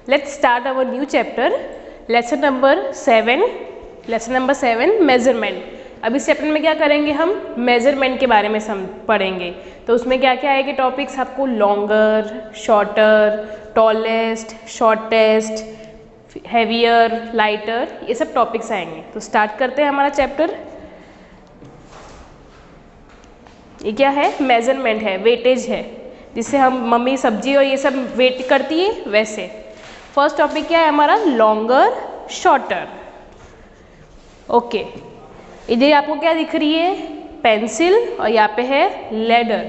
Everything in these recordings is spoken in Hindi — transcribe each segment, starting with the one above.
Let's start our new chapter, lesson number 7 measurement. अब इस चैप्टर में क्या करेंगे हम मेजरमेंट के बारे में पढ़ेंगे. तो उसमें क्या क्या आएंगे टॉपिक्स आपको, longer, shorter, tallest, shortest, heavier, lighter, ये सब टॉपिक्स आएंगे. तो स्टार्ट करते हैं हमारा चैप्टर. ये क्या है, मेजरमेंट है, वेटेज है, जिससे हम मम्मी सब्जी और ये सब वेट करती है वैसे. फर्स्ट टॉपिक क्या है हमारा, लॉन्गर, शॉर्टर. ओके, इधर आपको क्या दिख रही है, पेंसिल, और यहाँ पे है लेडर.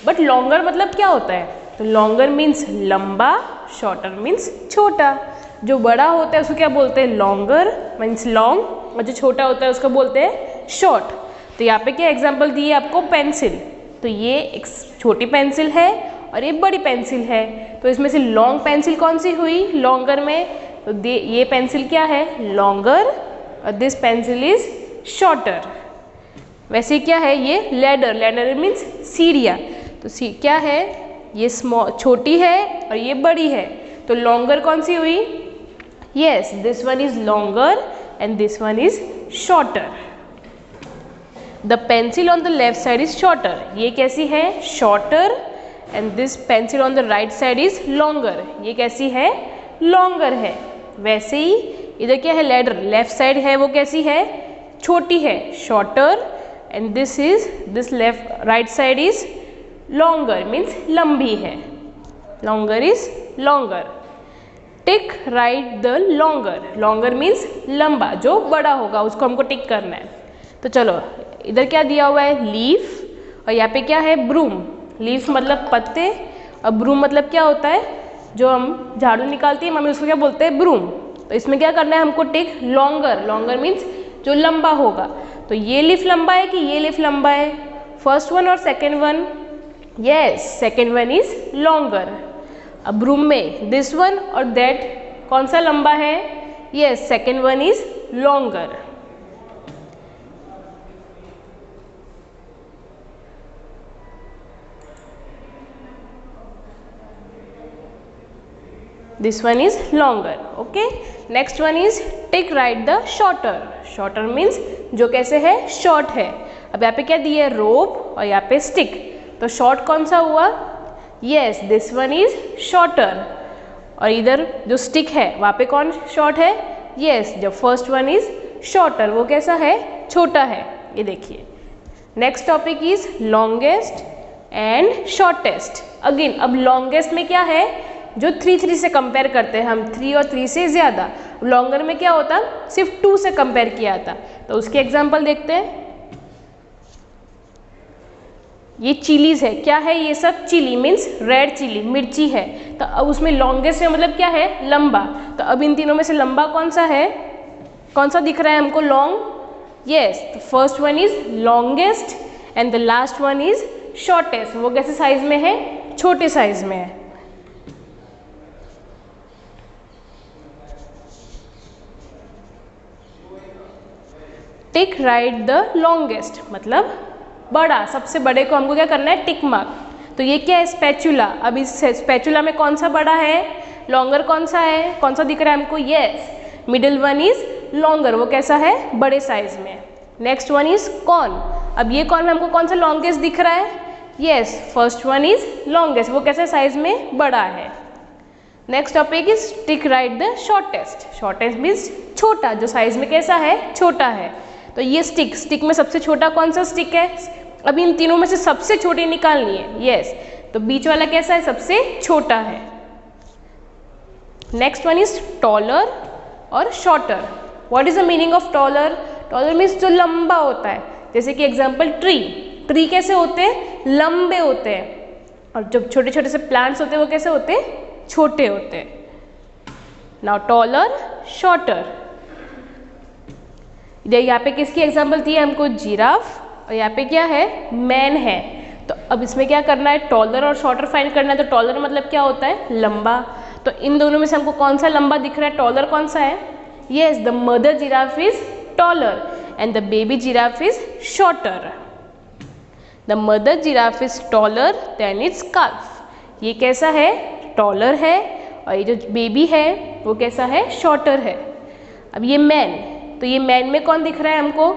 बट लॉन्गर मतलब क्या होता है, तो लॉन्गर मीन्स लंबा, शॉर्टर मीन्स छोटा. जो बड़ा होता है उसको क्या बोलते हैं, लॉन्गर मीन्स लॉन्ग, और जो छोटा होता है उसको बोलते हैं शॉर्ट. तो यहाँ पे क्या एग्जाम्पल दी है आपको, पेंसिल. तो ये एक छोटी पेंसिल है और ये बड़ी पेंसिल है. तो इसमें से लॉन्ग पेंसिल कौन सी हुई लॉन्गर में, तो ये पेंसिल क्या है, लॉन्गर, और दिस पेंसिल इज शॉर्टर. वैसे क्या है ये लेडर, लेडर मीन्स सीढ़ियाँ. तो क्या है, ये छोटी है और ये बड़ी है. तो लॉन्गर कौन सी हुई, yes this one is longer and this one is shorter. The pencil on the left side is shorter, ये कैसी है, shorter, and this pencil on the right side is longer, ये कैसी है, लॉन्गर है. वैसे ही इधर क्या है, लेडर, लेफ्ट साइड है वो कैसी है, छोटी है, shorter, and this left right side is longer means लंबी है, longer is longer. Tick right the longer, longer means लंबा, जो बड़ा होगा उसको हमको टिक करना है. तो चलो इधर क्या दिया हुआ है, लीफ, और यहाँ पे क्या है, ब्रूम. लीफ मतलब पत्ते, और ब्रूम मतलब क्या होता है, जो हम झाड़ू निकालती है मम्मी उसको क्या बोलते हैं, ब्रूम. तो इसमें क्या करना है हमको, टिक लॉन्गर, लॉन्गर मीन्स जो लंबा होगा. तो ये लीफ लंबा है कि ये लीफ लंबा है, फर्स्ट वन और second one, yes second one is longer. अब ब्रूम में दिस वन और दैट कौन सा लंबा है, yes second one is longer. This one is longer. Okay. Next one is take write the shorter. Shorter means जो कैसे है, short है. अब यहाँ पे क्या दिए, rope, और यहाँ पे stick. तो short कौन सा हुआ, yes this one is shorter. और इधर जो stick है वहाँ पे कौन short है, yes जो first one is shorter, वो कैसा है, छोटा है. ये देखिए. Next topic is longest and shortest. Again अब longest में क्या है, जो 3 से कंपेयर करते हैं हम, 3 और 3 से ज़्यादा. लॉन्गर में क्या होता, सिर्फ 2 से कंपेयर किया था. तो उसके एग्जांपल देखते हैं. ये चिलीज है, क्या है ये सब, चिली मीन्स रेड चिली, मिर्ची है. तो अब उसमें लॉन्गेस्ट है मतलब क्या है, लंबा. तो अब इन तीनों में से लंबा कौन सा है, कौन सा दिख रहा है हमको, long, yes first one is longest and the last one is shortest. वो कैसे साइज में है, छोटे साइज में है. टिक राइट द लॉन्गेस्ट मतलब बड़ा, सबसे बड़े को हमको क्या करना है, टिक मार्क. तो ये क्या है, स्पैचुला. अब इस स्पैचुला में कौन सा बड़ा है, लॉन्गर कौन सा है, कौन सा दिख रहा है हमको, yes middle one is longer, वो कैसा है, बड़े साइज में. Next one is corn. अब ये कॉर्न में हमको कौन सा लॉन्गेस्ट दिख रहा है, yes first one is longest, वो कैसे साइज में बड़ा है. Next topic is tick right the shortest. Shortest means छोटा, जो साइज में कैसा है, छोटा है. तो ये स्टिक, स्टिक में सबसे छोटा कौन सा स्टिक है, अब इन तीनों में से सबसे छोटी निकालनी है, यस तो बीच वाला कैसा है, सबसे छोटा है. नेक्स्ट वन इज टॉलर और shorter. What is the meaning of taller, taller means जो लंबा होता है. जैसे कि एग्जांपल ट्री, ट्री कैसे होते हैं, लंबे होते हैं, और जब छोटे छोटे से प्लांट्स होते हैं वो कैसे होते हैं, छोटे होते हैं. Now taller, shorter. यहाँ पे किसकी एग्जाम्पल दी है हमको, जिराफ, और यहाँ पे क्या है, मैन है. तो अब इसमें क्या करना है, टॉलर और शॉर्टर फाइंड करना है. तो टॉलर मतलब क्या होता है, लंबा. तो इन दोनों में से हमको कौन सा लंबा दिख रहा है, टॉलर कौन सा है, yes the mother giraffe is taller and the baby giraffe is shorter. The mother giraffe is taller than it's काल्फ. ये कैसा है, टॉलर है, और ये जो बेबी है वो कैसा है, शॉर्टर है। अब ये मैन, तो ये मैन में कौन दिख रहा है हमको,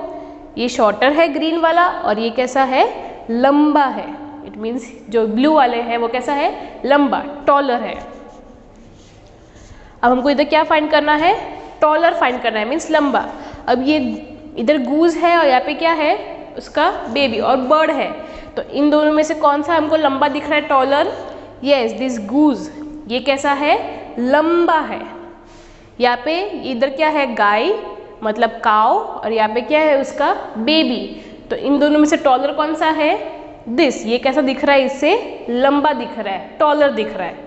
ये शॉर्टर है ग्रीन वाला, और ये कैसा है, लंबा है। इट मीन्स जो ब्लू वाले हैं वो कैसा है, लंबा, टॉलर है। अब हमको इधर क्या फाइंड करना है, टॉलर फाइंड करना है, मीन्स लंबा। अब ये इधर गूज है और यहाँ पे क्या है, उसका बेबी और बर्ड है, तो इन दोनों में से कौन सा हमको लंबा दिख रहा है, टॉलर। यस, दिस गूज, ये कैसा है, लंबा है। यहाँ पे इधर क्या है, गाय मतलब काव, और यहाँ पे क्या है, उसका बेबी। तो इन दोनों में से टॉलर कौन सा है, दिस, ये कैसा दिख रहा है, इससे लंबा दिख रहा है, टॉलर दिख रहा है।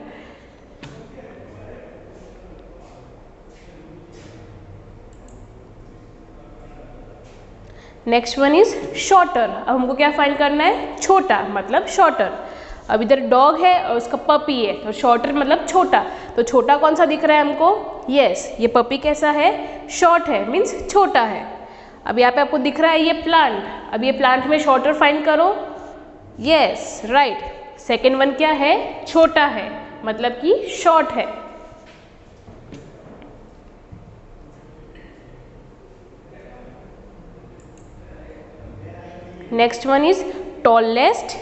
Next one is shorter. अब हमको क्या फाइंड करना है, छोटा मतलब शॉर्टर। अब इधर डॉग है और उसका पपी है, तो शॉर्टर मतलब छोटा, तो छोटा कौन सा दिख रहा है हमको, यस, ये पपी कैसा है, शॉर्ट है, मीन्स छोटा है। अब यहाँ पे आपको दिख रहा है ये प्लांट, अब ये प्लांट में शॉर्टर फाइंड करो, यस राइट, सेकेंड वन क्या है, छोटा है, मतलब कि शॉर्ट है। Next one is tallest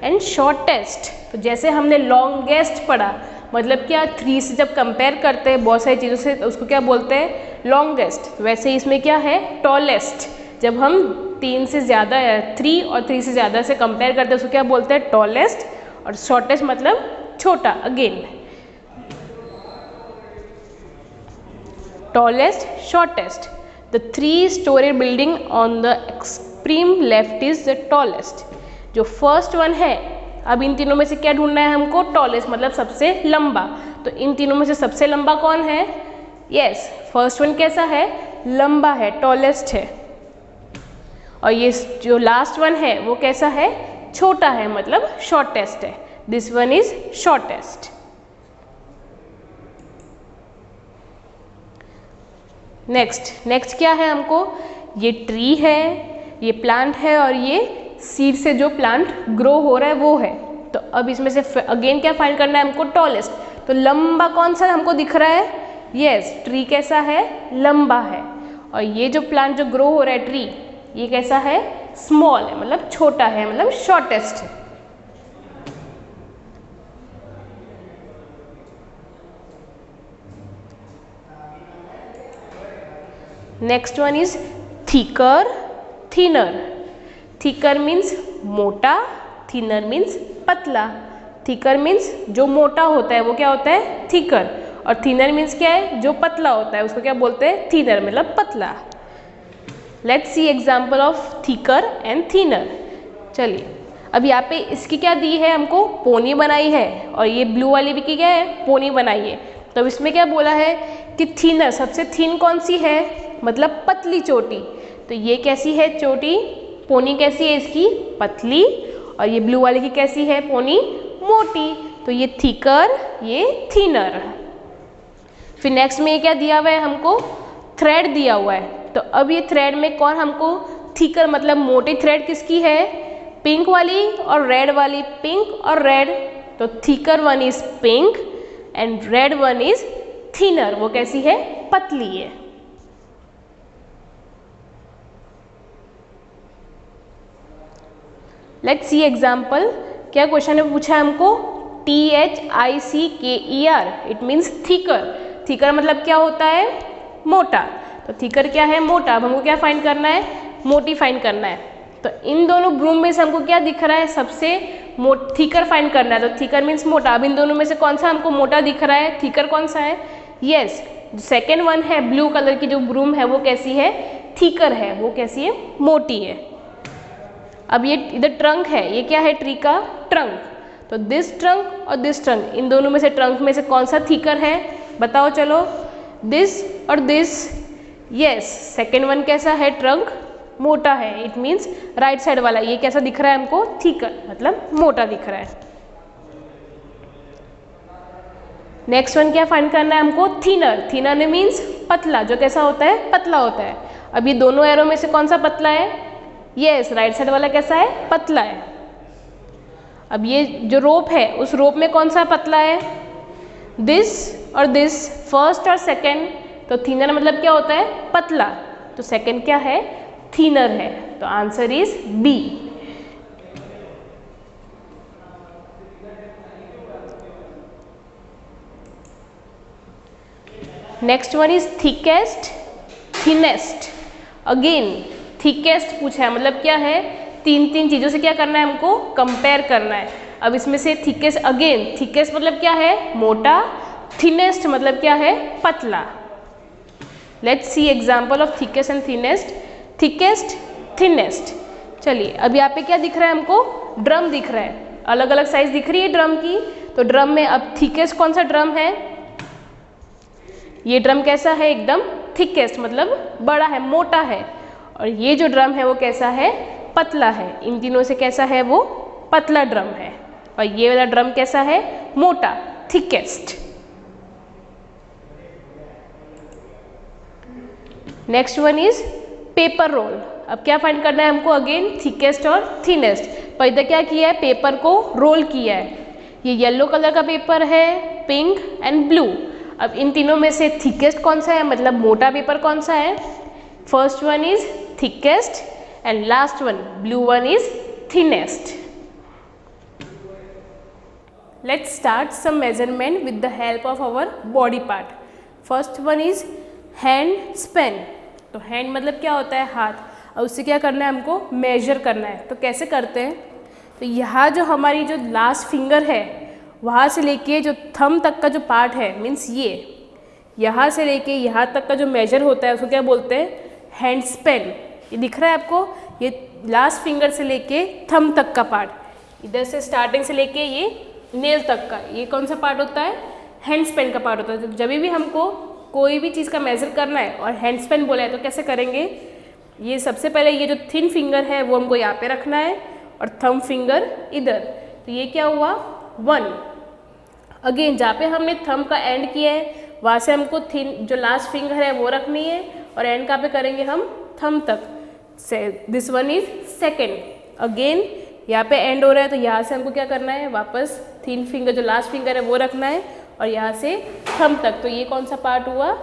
and shortest. तो जैसे हमने लॉन्गेस्ट पढ़ा, मतलब क्या, 3 से जब कंपेयर करते हैं बहुत सारी चीज़ों से तो उसको क्या बोलते हैं, लॉन्गेस्ट। वैसे ही इसमें क्या है, टॉलेस्ट। जब हम 3 से ज़्यादा, 3 और 3 से ज़्यादा से कंपेयर करते हैं उसको क्या बोलते हैं, टॉलेस्ट। और शॉर्टेस्ट मतलब छोटा, again tallest, shortest. The 3-story building on the extreme left is the tallest. जो फर्स्ट वन है, अब इन तीनों में से क्या ढूंढना है हमको, टॉलेस्ट मतलब सबसे लंबा। तो इन तीनों में से सबसे लंबा कौन है, यस, फर्स्ट वन कैसा है, लंबा है, टॉलेस्ट है। और ये जो लास्ट वन है वो कैसा है, छोटा है, मतलब शॉर्टेस्ट है। This one is shortest. Next क्या है हमको, ये ट्री है, ये प्लांट है, और ये सीड से जो प्लांट ग्रो हो रहा है वो है। तो अब इसमें से अगेन क्या फाइंड करना है हमको, टॉलेस्ट। तो लंबा कौन सा हमको दिख रहा है, यस, ट्री कैसा है, लंबा है। और ये जो प्लांट जो ग्रो हो रहा है, ट्री, ये कैसा है, स्मॉल है, मतलब छोटा है, मतलब शॉर्टेस्ट है। Next one is thicker, thinner. Thicker means मोटा, थिनर मीन्स पतला। थिकर मीन्स जो मोटा होता है वो क्या होता है, थिकर, और थिनर मीन्स क्या है, जो पतला होता है उसको क्या बोलते हैं, थिनर, मतलब पतला। Let's see example of thicker and thinner. चलिए, अब यहाँ पे इसकी क्या दी है हमको, पोनी बनाई है, और ये ब्लू वाली भी की क्या है, पोनी बनाई है। तो इसमें क्या बोला है कि थिनर, सबसे थिन कौन सी है, मतलब पतली चोटी। तो ये कैसी है चोटी, पोनी कैसी है इसकी, पतली, और ये ब्लू वाले की कैसी है, पोनी मोटी। तो ये थिकर, ये थिनर। फिर नेक्स्ट में ये क्या दिया हुआ है हमको, थ्रेड दिया हुआ है। तो अब ये थ्रेड में कौन हमको, थिकर मतलब मोटी थ्रेड किसकी है, पिंक वाली और रेड वाली, पिंक और रेड। तो thicker one is pink and red one is thinner, वो कैसी है, पतली है। Let's see example. क्या क्वेश्चन ने पूछा है हमको, THICKER, it means thicker. Thicker मतलब क्या होता है, मोटा। तो थिकर क्या है, मोटा। अब हमको क्या फाइंड करना है, मोटी फाइंड करना है। तो इन दोनों ग्रुप में से हमको क्या दिख रहा है, सबसे थिकर फाइंड करना है। तो थिकर मीन्स मोटा। अब इन दोनों में से कौन सा हमको मोटा दिख रहा है, थिकर कौन सा है, यस, सेकेंड वन है, ब्लू कलर की जो ब्रूम है वो कैसी है, थिकर है, वो कैसी है, मोटी है। अब ये इधर ट्रंक है, ये क्या है, ट्री का ट्रंक। तो दिस ट्रंक और दिस ट्रंक, इन दोनों में से ट्रंक में से कौन सा थिकर है, बताओ चलो, दिस और दिस, यस, सेकेंड वन कैसा है, ट्रंक मोटा है, इट मीन्स राइट साइड वाला। ये कैसा दिख रहा है हमको, थिकर, मतलब मोटा दिख रहा है। नेक्स्ट वन क्या फाइंड करना है हमको, थिनर। थिनर मीन्स पतला, जो कैसा होता है, पतला होता है। अब ये दोनों एरो में से कौन सा पतला है, यस, राइट साइड वाला कैसा है, पतला है। अब ये जो रोप है, उस रोप में कौन सा पतला है, दिस और दिस, फर्स्ट और सेकेंड, तो थिनर मतलब क्या होता है, पतला, तो सेकेंड क्या है, थिनर है, तो answer is B. Next one is thickest, thinnest. Again thickest पूछा है, मतलब क्या है, तीन तीन चीज़ों से क्या करना है हमको, कंपेयर करना है। अब इसमें से थिकेस्ट, अगेन थिकेस्ट मतलब क्या है, मोटा, थिनेस्ट मतलब क्या है, पतला। Let's see example of thickest and thinnest. Thickest, thinnest. चलिए अब यहाँ पे क्या दिख रहा है हमको, ड्रम दिख रहा है, अलग अलग साइज दिख रही है ड्रम की, तो ड्रम में अब थिकेस्ट कौन सा ड्रम है, ये ड्रम कैसा है, एकदम थिकेस्ट मतलब बड़ा है, मोटा है, और ये जो ड्रम है वो कैसा है, पतला है। इन तीनों से कैसा है, वो पतला ड्रम है, और ये वाला ड्रम कैसा है, मोटा, thickest. Next one is paper roll. अब क्या फाइंड करना है हमको, अगेन थिकेस्ट और थिनेस्ट। पर इधर क्या किया है, पेपर को रोल किया है, ये येलो कलर का पेपर है, पिंक एंड ब्लू। अब इन तीनों में से थिकेस्ट कौन सा है, मतलब मोटा पेपर कौन सा है, first one is thickest and last one blue one is thinnest. Let's start some measurement with the help of our body part. First one is hand span. तो हैंड मतलब क्या होता है, हाथ, और उससे क्या करना है हमको, मेजर करना है। तो कैसे करते हैं, तो यहाँ जो हमारी जो लास्ट फिंगर है वहाँ से लेके जो थंब तक का जो पार्ट है, मीन्स ये यहाँ से लेके यहाँ तक का जो मेजर होता है उसको क्या बोलते हैं, हैंड स्पेन। ये दिख रहा है आपको, ये लास्ट फिंगर से लेके थंब तक का पार्ट, इधर से स्टार्टिंग से लेके ये नेल तक का, ये कौन सा पार्ट होता है, हैंड स्पेन का पार्ट होता है। तो जब भी हमको कोई भी चीज़ का मेजर करना है और हैंड स्पेन बोला है तो कैसे करेंगे, ये सबसे पहले ये जो थिन फिंगर है वो हमको यहाँ पे रखना है और थंब फिंगर इधर, तो ये क्या हुआ, 1। अगेन जहाँ पे हमने थंब का एंड किया है वहाँ से हमको थिन जो लास्ट फिंगर है वो रखनी है, और एंड कहाँ पे करेंगे हम, थंब तक से। This one is second. Again यहाँ पे एंड हो रहा है तो यहाँ से हमको क्या करना है, वापस थिन फिंगर जो लास्ट फिंगर है वो रखना है और यहाँ से थंब तक, तो ये कौन सा पार्ट हुआ,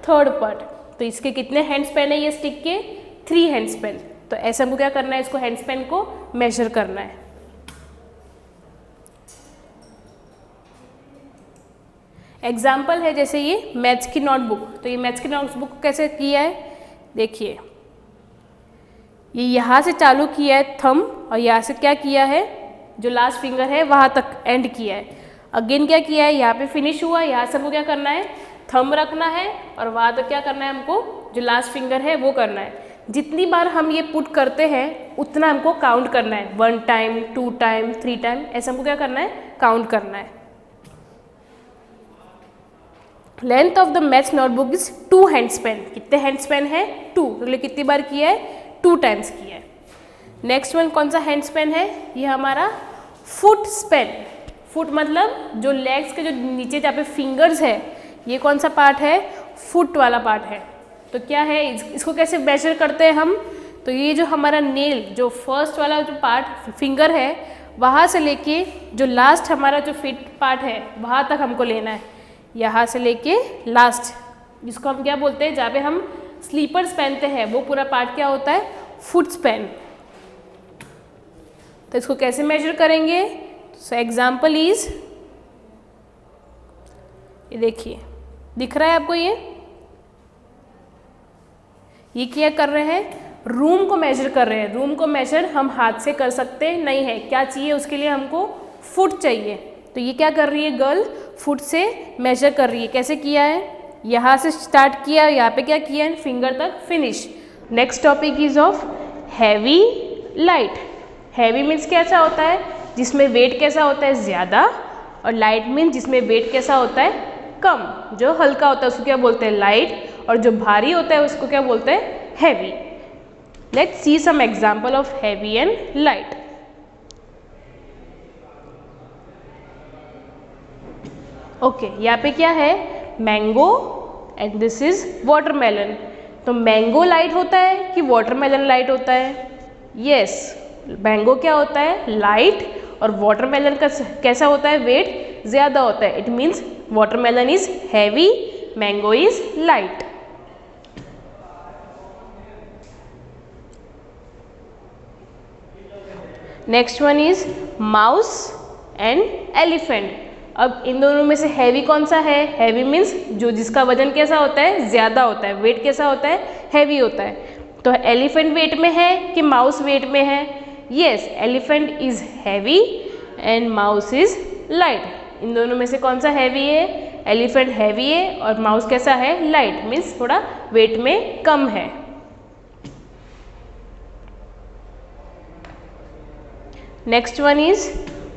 थर्ड पार्ट। तो इसके कितने हैंड स्पेन है ये स्टिक के, 3 हैंड स्पेन। तो ऐसे हमको क्या करना है, इसको हैंड स्पेन को मेजर करना है। एग्जाम्पल है जैसे ये मैथ्स की नोटबुक, तो ये मैथ्स की नोटबुक कैसे किया है, देखिए ये यहाँ से चालू किया है थंब, और यहाँ से क्या किया है, जो लास्ट फिंगर है वहाँ तक एंड किया है। अगेन क्या किया है, यहाँ पे फिनिश हुआ, यहाँ से हमको क्या करना है, थंब रखना है और वहाँ तक क्या करना है हमको, जो लास्ट फिंगर है वो करना है। जितनी बार हम ये पुट करते हैं उतना हमको काउंट करना है, 1 टाइम, 2 टाइम, 3 टाइम, ऐसा हमको क्या करना है, काउंट करना है। Length of the maths notebook is 2 hand Spain. कितने हैंड स्पेन है, 2, तो कितनी बार किया है, 2 टाइम्स किया है। नेक्स्ट वन कौन सा हैंड स्पेन है, ये हमारा फुट स्पेन। फुट मतलब जो लेग्स के जो नीचे जहाँ पे फिंगर्स है, ये कौन सा पार्ट है, फुट वाला पार्ट है। तो क्या है, इसको कैसे मेजर करते हैं हम, तो ये जो हमारा नेल, जो फर्स्ट वाला जो पार्ट फिंगर है वहाँ से लेके जो लास्ट हमारा जो फिट पार्ट है वहाँ तक हमको लेना है, यहाँ से लेके लास्ट, जिसको हम क्या बोलते हैं, जहाँ पे हम स्लीपर्स पहनते हैं वो पूरा पार्ट क्या होता है, फुट स्पेन। तो इसको कैसे मेजर करेंगे, सो एग्जाम्पल इज, ये देखिए दिख रहा है आपको, ये क्या कर रहे हैं, रूम को मेजर कर रहे हैं। रूम को मेजर हम हाथ से कर सकते नहीं है, क्या चाहिए उसके लिए, हमको फुट चाहिए। तो ये क्या कर रही है गर्ल, फुट से मेजर कर रही है। कैसे किया है, यहाँ से स्टार्ट किया, यहाँ पे क्या किया है, फिंगर तक finish. Next topic is of heavy light. Heavy means कैसा होता है, जिसमें वेट कैसा होता है, ज़्यादा, और लाइट मीन्स जिसमें वेट कैसा होता है, कम। जो हल्का होता है उसको क्या बोलते हैं, लाइट, और जो भारी होता है उसको क्या बोलते हैं, heavy. Let's see some example of heavy and light. Okay, यहाँ पे क्या है, mango and this is watermelon. तो मैंगो लाइट होता है कि वाटरमेलन लाइट होता है, यस, मैंगो क्या होता है, लाइट, और वाटरमेलन का कैसा होता है, वेट ज़्यादा होता है। It means watermelon is heavy, mango is light. Next one is mouse and elephant. अब इन दोनों में से हैवी कौन सा है? हैवी मीन्स जो जिसका वजन कैसा होता है? ज़्यादा होता है। वेट कैसा होता है? हैवी होता है। तो एलिफेंट वेट में है कि माउस वेट में है? Yes, elephant is heavy and mouse is light. इन दोनों में से कौन सा हैवी है? एलिफेंट हैवी है और माउस कैसा है? लाइट, मीन्स थोड़ा वेट में कम है। Next one is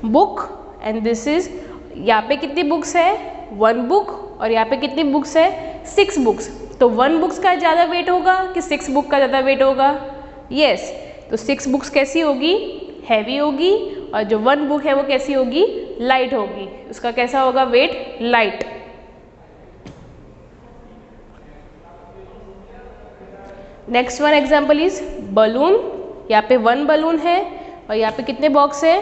book and this is, यहाँ पे कितनी बुक्स है? 1 बुक, और यहाँ पे कितनी बुक्स है? 6 बुक्स। तो 1 बुक्स का ज़्यादा वेट होगा कि 6 बुक का ज़्यादा वेट होगा? यस, तो 6 बुक्स कैसी होगी? हैवी होगी, और जो 1 बुक है वो कैसी होगी? लाइट होगी। उसका कैसा होगा weight? Light. Next one example is balloon. यहाँ पे 1 बलून है और यहाँ पे कितने बॉक्स है?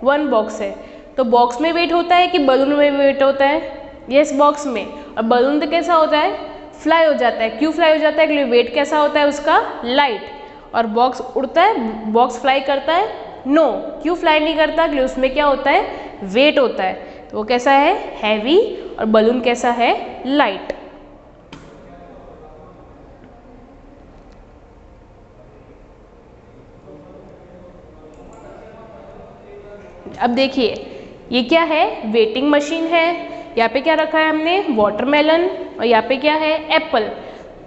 1 बॉक्स है। तो बॉक्स में वेट होता है कि बलून में वेट होता है? यस, बॉक्स में। और बलून तो कैसा होता है? फ्लाई हो जाता है। क्यों फ्लाई हो जाता है? क्योंकि वेट कैसा होता है उसका? लाइट। और बॉक्स उड़ता है? बॉक्स फ्लाई करता है? नो। क्यों फ्लाई नहीं करता? क्योंकि उसमें क्या होता है? वेट होता है। तो वो कैसा है? हैवी। और बलून कैसा है? लाइट। अब देखिए, ये क्या है? वेटिंग मशीन है। यहाँ पे क्या रखा है हमने? वाटरमेलन। और यहाँ पे क्या है? एप्पल।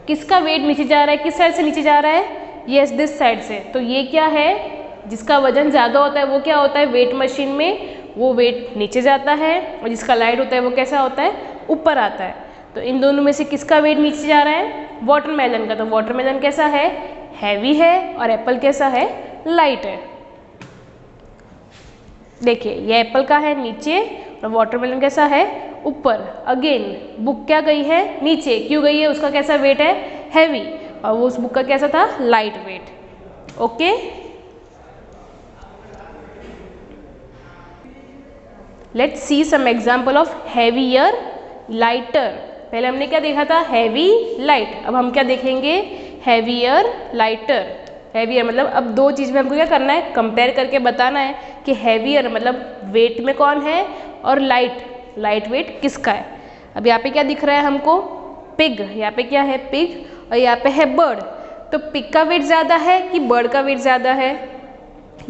किसका वेट नीचे जा रहा है? किस साइड से नीचे जा रहा है? यस, दिस साइड से। तो ये क्या है? जिसका वजन ज़्यादा होता है वो क्या होता है? वेट मशीन में वो वेट नीचे जाता है, और जिसका लाइट होता है वो कैसा होता है? ऊपर आता है। तो इन दोनों में से किसका वेट नीचे जा रहा है? वाटरमेलन का। तो वाटरमेलन कैसा है? हैवी है, और एप्पल कैसा है? लाइट है। देखिए, ये एप्पल का है नीचे और वाटरमेलन कैसा है? ऊपर। अगेन बुक क्या गई है? नीचे। क्यों गई है? उसका कैसा वेट है? हैवी। और वो उस बुक का कैसा था? Light weight. Okay, let's see some example of heavier, lighter. पहले हमने क्या देखा था? Heavy, light. अब हम क्या देखेंगे? Heavier, lighter. हैवियर मतलब अब 2 चीज़ में हमको क्या करना है? कंपेयर करके बताना है कि हैवियर मतलब वेट में कौन है, और लाइट वेट किसका है। अब यहाँ पे क्या दिख रहा है हमको? पिग। यहाँ पे क्या है? पिग। और यहाँ पे है बर्ड। तो पिग का वेट ज़्यादा है कि बर्ड का वेट ज़्यादा है?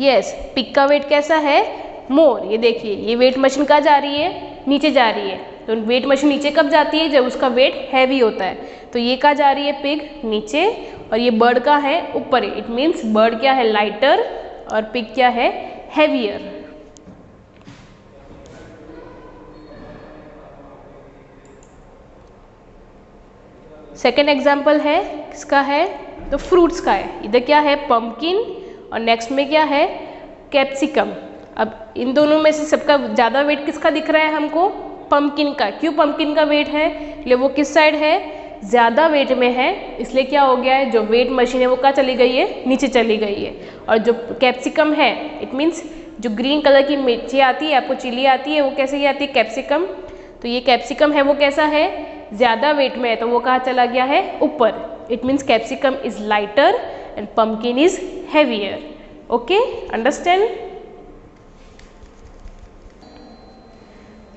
यस, पिग का वेट कैसा है? मोर। ये देखिए, ये वेट मशीन कहाँ जा रही है? नीचे जा रही है। तो वेट मशीन नीचे कब जाती है? जब उसका वेट हैवी होता है। तो ये कहाँ जा रही है? पिग नीचे, और ये बर्ड का है? ऊपर। इट मीन्स बर्ड क्या है? लाइटर, और पिग क्या है? हैवियर। सेकेंड एग्जाम्पल है किसका है? तो फ्रूट्स का है। इधर क्या है? पंपकिन, और नेक्स्ट में क्या है? कैप्सिकम। अब इन दोनों में से सबका ज़्यादा वेट किसका दिख रहा है हमको? पंपकिन का। क्यों पंपकिन का वेट है? इसलिए वो किस साइड है? ज़्यादा वेट में है। इसलिए क्या हो गया है? जो वेट मशीन है वो कहाँ चली गई है? नीचे चली गई है। और जो कैप्सिकम है, इट मीन्स जो ग्रीन कलर की मिर्ची आती है, आपको चिली आती है, वो कैसे की आती है? कैप्सिकम। तो ये कैप्सिकम है वो कैसा है? ज़्यादा वेट में है, तो वो कहाँ चला गया है? ऊपर। It means capsicum is lighter and pumpkin is heavier. Okay, understand?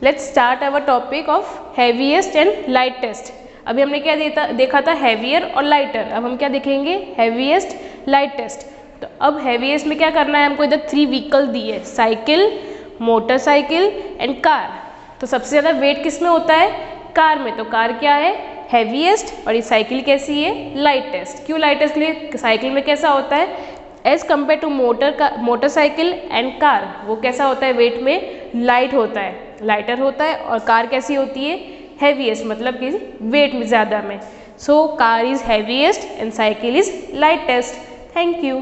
Let's start our topic of heaviest and lightest. अभी हमने क्या देखा था? हैवियर और लाइटर। अब हम क्या देखेंगे? Heaviest, lightest. तो अब हैवीएस्ट में क्या करना है हमको? इधर 3 व्हीकल दी है, साइकिल, मोटरसाइकिल एंड कार। तो सबसे ज़्यादा वेट किस में होता है? कार में। तो कार क्या है? हैवीएस्ट। और ये साइकिल कैसी है? लाइटेस्ट। क्यों लाइटेस्ट? के लिए साइकिल में कैसा होता है? As compare to motorcycle and car, वो कैसा होता है? वेट में लाइट होता है, लाइटर होता है। और कार कैसी होती है? हैवीएस्ट, मतलब कि वेट में ज़्यादा में। So car is heaviest and cycle is lightest. Thank you.